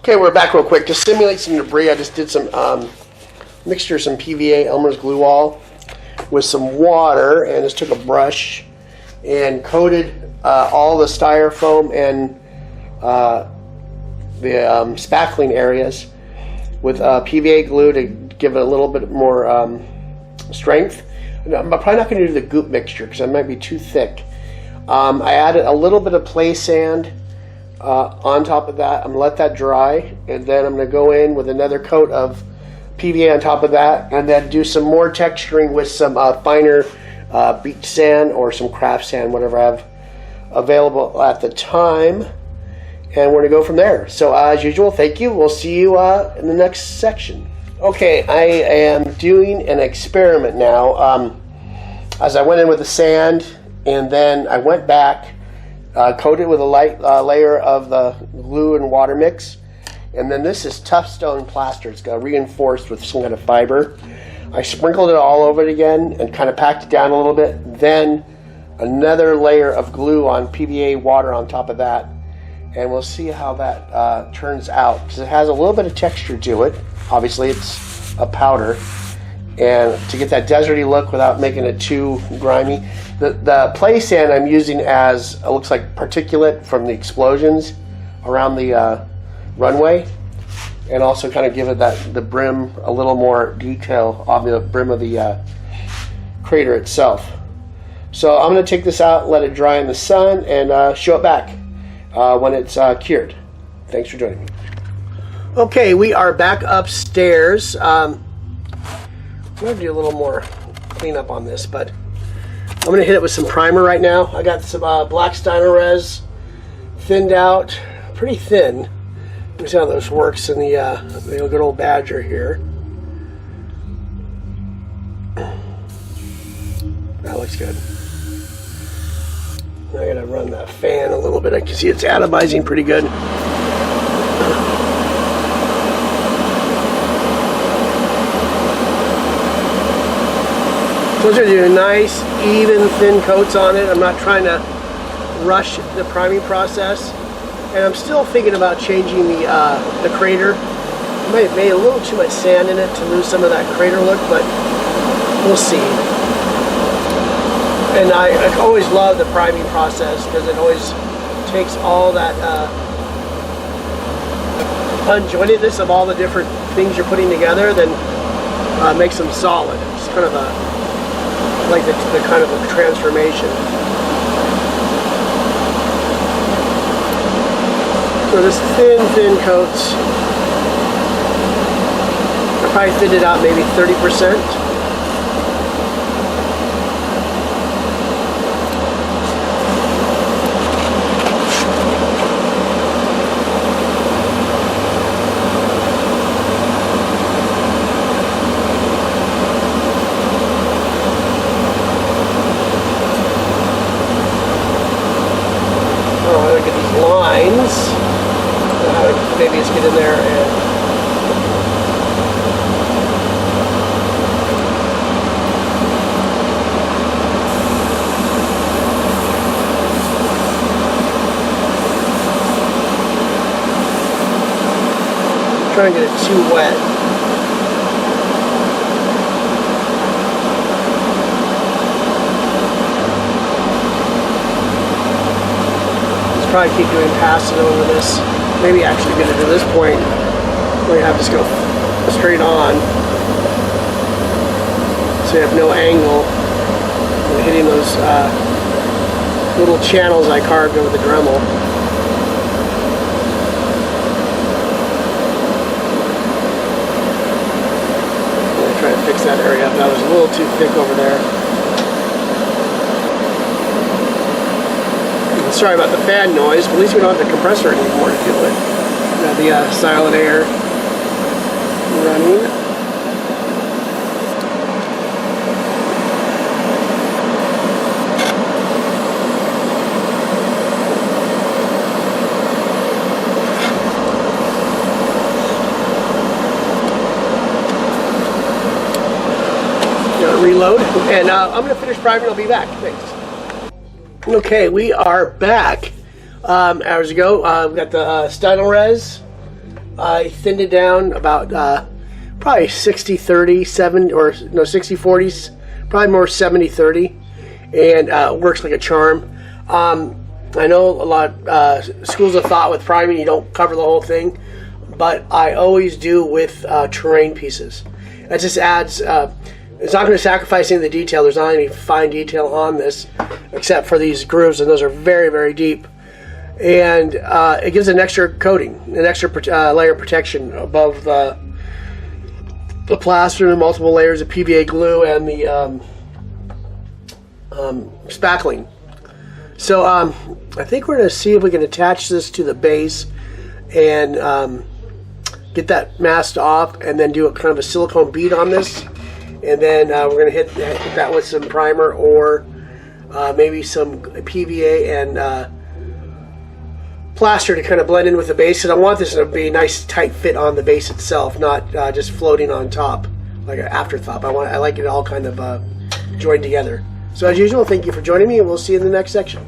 Okay, we're back real quick. To simulate some debris, I just did some mixture, some PVA Elmer's glue all with some water, and just took a brush and coated all the styrofoam and the spackling areas with PVA glue to give it a little bit more strength. I'm probably not going to do the goop mixture because it might be too thick. I added a little bit of play sand on top of that. I'm going to let that dry, and then I'm going to go in with another coat of PVA on top of that, and then do some more texturing with some finer beach sand or some craft sand, whatever I have available at the time, and we're going to go from there. So as usual, thank you. We'll see you in the next section. Okay, I am doing an experiment now. As I went in with the sand, and then I went back, coated with a light layer of the glue and water mix, and then this is tough stone plaster. It's got reinforced with some kind of fiber. I sprinkled it all over it again and kind of packed it down a little bit. Then another layer of glue on PVA water on top of that, and we'll see how that turns out, because it has a little bit of texture to it. Obviously it's a powder, and to get that deserty look without making it too grimy. The play sand I'm using as, it looks like particulate from the explosions around the runway, and also kind of give it the brim a little more detail on the brim of the crater itself. So I'm going to take this out, let it dry in the sun, and show it back when it's cured. Thanks for joining me. Okay, we are back upstairs. I'm going to do a little more cleanup on this, but I'm going to hit it with some primer right now. I got some black Stylnylrez thinned out, pretty thin. Let me see how this works in the good old Badger here. That looks good. I gotta run that fan a little bit. I can see it's atomizing pretty good. So I'm going to do nice, even, thin coats on it. I'm not trying to rush the priming process. And I'm still thinking about changing the crater. I might have made a little too much sand in it to lose some of that crater look, but we'll see. And I always love the priming process because it always takes all that unjointedness of all the different things you're putting together, then makes them solid. It's kind of like the kind of a transformation. So this thin coats, I probably thinned it out maybe 30%. Maybe just get in there and try and get it too wet. Let's probably keep doing passing over this. Maybe actually get it to this point where you have to just go straight on, so you have no angle when hitting those little channels I carved over the Dremel. I'm going to try and fix that area up. That was a little too thick over there. Sorry about the fan noise, but at least we don't have the compressor anymore to deal with. Got the silent air running. Reload, and I'm going to finish priming. I'll be back. Thanks. Okay, we are back. Hours ago, we got the Stylnylrez I thinned it down about probably 60-30, 60-40, probably more 70-30, and works like a charm. I know a lot schools of thought with priming you don't cover the whole thing, but I always do with terrain pieces. That just adds, it's not going to sacrifice any of the detail. There's not any fine detail on this except for these grooves, and those are very, very deep. And it gives an extra coating, an extra layer of protection above the plaster and multiple layers of PVA glue and the spackling. So I think we're going to see if we can attach this to the base and get that masked off, and then do a kind of a silicone bead on this. And then we're going to hit that with some primer or maybe some PVA and plaster to kind of blend in with the base. And I want this to be a nice tight fit on the base itself, not just floating on top like an afterthought. I like it all kind of joined together. So as usual, thank you for joining me, and we'll see you in the next section.